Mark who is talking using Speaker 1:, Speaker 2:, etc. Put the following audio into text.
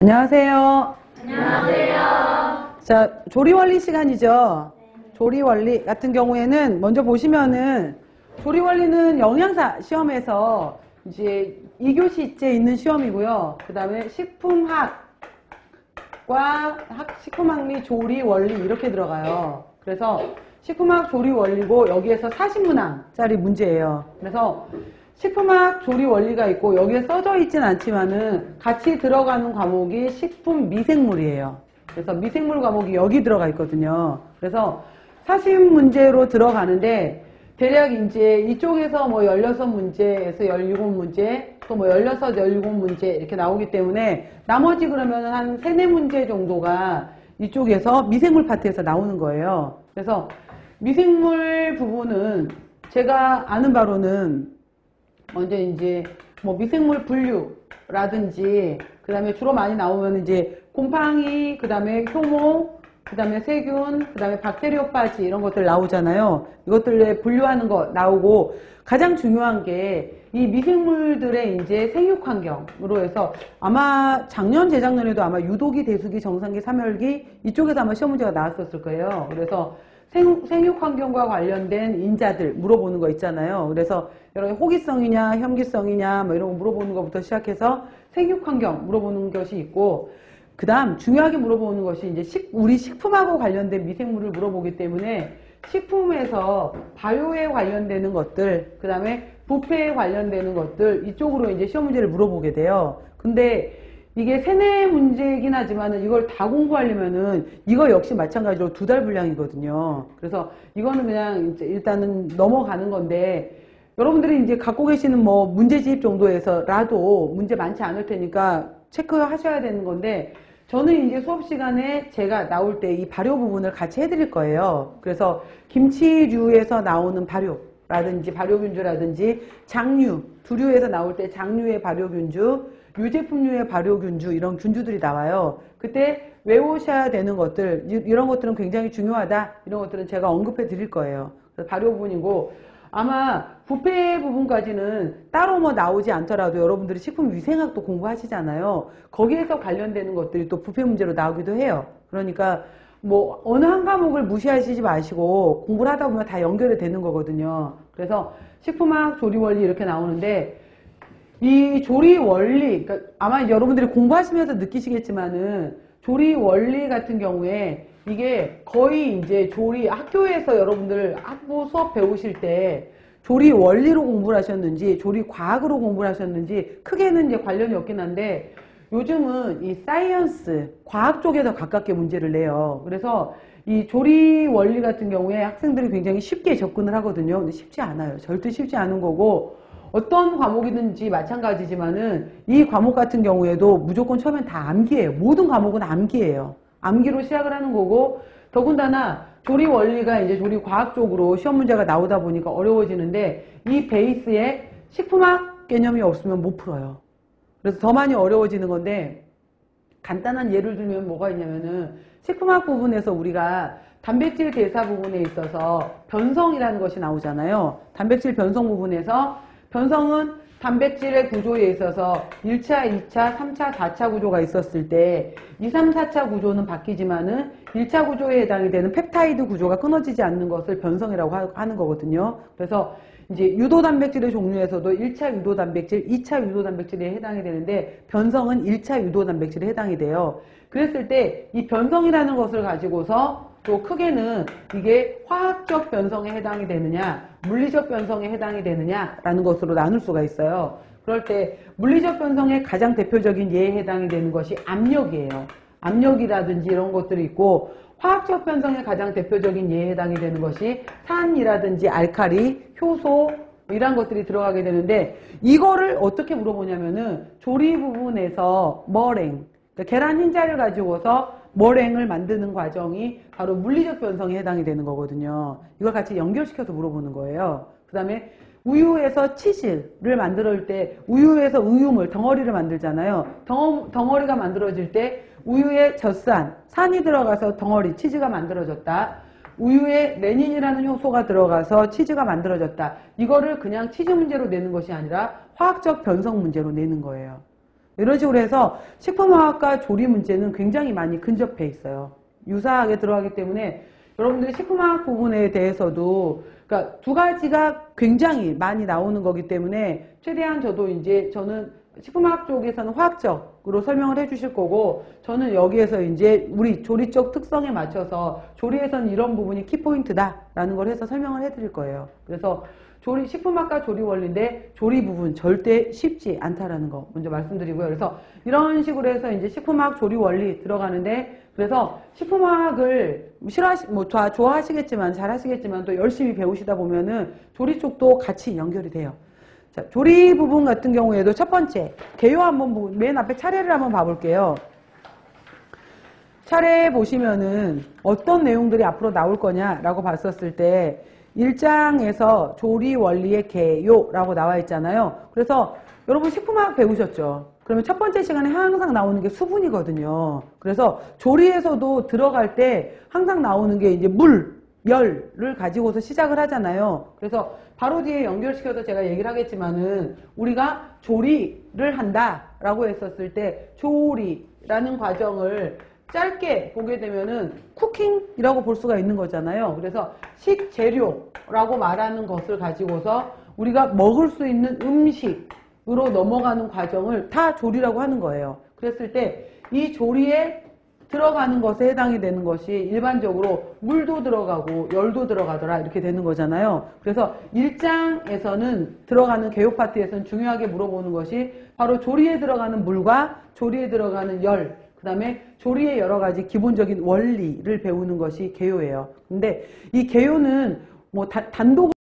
Speaker 1: 안녕하세요.
Speaker 2: 안녕하세요.
Speaker 1: 자, 조리원리 시간이죠. 조리원리 같은 경우에는 먼저 보시면은 조리원리는 영양사 시험에서 이제 2교시째 있는 시험이고요. 그 다음에 식품학과 식품학리 조리원리 이렇게 들어가요. 그래서 식품학 조리원리고 여기에서 40문항짜리 문제예요. 그래서 식품학 조리원리가 있고 여기에 써져 있진 않지만은 같이 들어가는 과목이 식품 미생물이에요. 그래서 미생물 과목이 여기 들어가 있거든요. 그래서 40문제로 들어가는데 대략 이제 이쪽에서 뭐 16문제에서 17문제 또 뭐 16, 17문제 이렇게 나오기 때문에 나머지 그러면 한 3, 4문제 정도가 이쪽에서 미생물 파트에서 나오는 거예요. 그래서 미생물 부분은 제가 아는 바로는 먼저 이제 뭐 미생물 분류라든지 그 다음에 주로 많이 나오면 이제 곰팡이, 그 다음에 효모, 그 다음에 세균, 그 다음에 박테리오파지 이런 것들 나오잖아요. 이것들에 분류하는 거 나오고 가장 중요한 게 이 미생물들의 이제 생육 환경으로 해서 아마 작년, 재작년에도 아마 유도기, 대수기, 정상기, 삼열기 이쪽에서 아마 시험 문제가 나왔었을 거예요. 그래서 생육 환경과 관련된 인자들 물어보는 거 있잖아요. 그래서 여러 호기성이냐, 혐기성이냐 뭐 이런 거 물어보는 것부터 시작해서 생육 환경 물어보는 것이 있고 그 다음 중요하게 물어보는 것이 이제 우리 식품하고 관련된 미생물을 물어보기 때문에 식품에서 바이오에 관련되는 것들, 그 다음에 부패에 관련되는 것들 이쪽으로 이제 시험 문제를 물어보게 돼요. 근데 이게 3, 4문제이긴 하지만은 이걸 다 공부하려면은 이거 역시 마찬가지로 2달 분량이거든요. 그래서 이거는 그냥 이제 일단은 넘어가는 건데 여러분들이 이제 갖고 계시는 뭐 문제집 정도에서라도 문제 많지 않을 테니까 체크하셔야 되는 건데 저는 이제 수업 시간에 제가 나올 때 이 발효 부분을 같이 해드릴 거예요. 그래서 김치류에서 나오는 발효라든지 발효균주라든지 장류, 두류에서 나올 때 장류의 발효균주, 유제품류의 발효균주 이런 균주들이 나와요. 그때 외우셔야 되는 것들 이런 것들은 굉장히 중요하다. 이런 것들은 제가 언급해 드릴 거예요. 그래서 발효 부분이고 아마 부패 부분까지는 따로 뭐 나오지 않더라도 여러분들이 식품위생학도 공부하시잖아요. 거기에서 관련되는 것들이 또 부패 문제로 나오기도 해요. 그러니까 뭐 어느 한 과목을 무시하시지 마시고 공부를 하다 보면 다 연결이 되는 거거든요. 그래서 식품학, 조리원리 이렇게 나오는데 이 조리원리, 그러니까 아마 여러분들이 공부하시면서 느끼시겠지만은 조리원리 같은 경우에 이게 거의 이제 학교에서 여러분들 학부 수업 배우실 때 조리 원리로 공부를 하셨는지 조리 과학으로 공부를 하셨는지 크게는 이제 관련이 없긴 한데 요즘은 이 사이언스, 과학 쪽에 더 가깝게 문제를 내요. 그래서 이 조리 원리 같은 경우에 학생들이 굉장히 쉽게 접근을 하거든요. 근데 쉽지 않아요. 절대 쉽지 않은 거고 어떤 과목이든지 마찬가지지만은 이 과목 같은 경우에도 무조건 처음엔 다 암기예요. 모든 과목은 암기예요. 암기로 시작을 하는 거고 더군다나 조리 원리가 이제 조리 과학 쪽으로 시험 문제가 나오다 보니까 어려워지는데 이 베이스에 식품학 개념이 없으면 못 풀어요. 그래서 더 많이 어려워지는 건데 간단한 예를 들면 뭐가 있냐면은 식품학 부분에서 우리가 단백질 대사 부분에 있어서 변성이라는 것이 나오잖아요. 단백질 변성 부분에서 변성은 단백질의 구조에 있어서 1차, 2차, 3차, 4차 구조가 있었을 때 2, 3, 4차 구조는 바뀌지만은 1차 구조에 해당이 되는 펩타이드 구조가 끊어지지 않는 것을 변성이라고 하는 거거든요. 그래서 이제 유도 단백질의 종류에서도 1차 유도 단백질, 2차 유도 단백질에 해당이 되는데 변성은 1차 유도 단백질에 해당이 돼요. 그랬을 때 이 변성이라는 것을 가지고서 또 크게는 이게 화학적 변성에 해당이 되느냐 물리적 변성에 해당이 되느냐라는 것으로 나눌 수가 있어요. 그럴 때 물리적 변성의 가장 대표적인 예에 해당이 되는 것이 압력이에요. 압력이라든지 이런 것들이 있고 화학적 변성의 가장 대표적인 예에 해당이 되는 것이 산이라든지 알칼리, 효소 이런 것들이 들어가게 되는데 이거를 어떻게 물어보냐면은 조리 부분에서 머랭, 그러니까 계란 흰자를 가지고서 머랭을 만드는 과정이 바로 물리적 변성에 해당이 되는 거거든요. 이걸 같이 연결시켜서 물어보는 거예요. 그 다음에 우유에서 치즈를 만들 때 우유에서 우유물, 덩어리를 만들잖아요. 덩어리가 만들어질 때 우유에 젖산, 산이 들어가서 덩어리, 치즈가 만들어졌다. 우유에 레닌이라는 효소가 들어가서 치즈가 만들어졌다. 이거를 그냥 치즈 문제로 내는 것이 아니라 화학적 변성 문제로 내는 거예요. 이런 식으로 해서 식품화학과 조리 문제는 굉장히 많이 근접해 있어요. 유사하게 들어가기 때문에 여러분들이 식품화학 부분에 대해서도 그러니까 두 가지가 굉장히 많이 나오는 거기 때문에 최대한 저는 식품화학 쪽에서는 화학적으로 설명을 해 주실 거고, 저는 여기에서 이제 우리 조리 쪽 특성에 맞춰서 조리에서는 이런 부분이 키포인트다라는 걸 해서 설명을 해 드릴 거예요. 그래서 식품학과 조리 원리인데 조리 부분 절대 쉽지 않다라는 거 먼저 말씀드리고요. 그래서 이런 식으로 해서 이제 식품학 조리 원리 들어가는데, 그래서 식품학을 좋아하시겠지만 잘 하시겠지만 또 열심히 배우시다 보면은 조리 쪽도 같이 연결이 돼요. 자, 조리 부분 같은 경우에도 첫 번째 개요 한번 맨 앞에 차례를 한번 봐볼게요. 차례 보시면은 어떤 내용들이 앞으로 나올 거냐라고 봤었을 때 1장에서 조리 원리의 개요라고 나와 있잖아요. 그래서 여러분 식품화학 배우셨죠? 그러면 첫 번째 시간에 항상 나오는 게 수분이거든요. 그래서 조리에서도 들어갈 때 항상 나오는 게 이제 물, 열을 가지고서 시작을 하잖아요. 그래서 바로 뒤에 연결시켜서 제가 얘기를 하겠지만은 우리가 조리를 한다라고 했었을 때 조리라는 과정을 짧게 보게 되면은 쿠킹이라고 볼 수가 있는 거잖아요. 그래서 식재료라고 말하는 것을 가지고서 우리가 먹을 수 있는 음식으로 넘어가는 과정을 다 조리라고 하는 거예요. 그랬을 때 이 조리에 들어가는 것에 해당이 되는 것이 일반적으로 물도 들어가고 열도 들어가더라 이렇게 되는 거잖아요. 그래서 1장에서는 들어가는 개요 파트에서는 중요하게 물어보는 것이 바로 조리에 들어가는 물과 조리에 들어가는 열, 그 다음에 조리의 여러 가지 기본적인 원리를 배우는 것이 개요예요. 근데 이 개요는 단독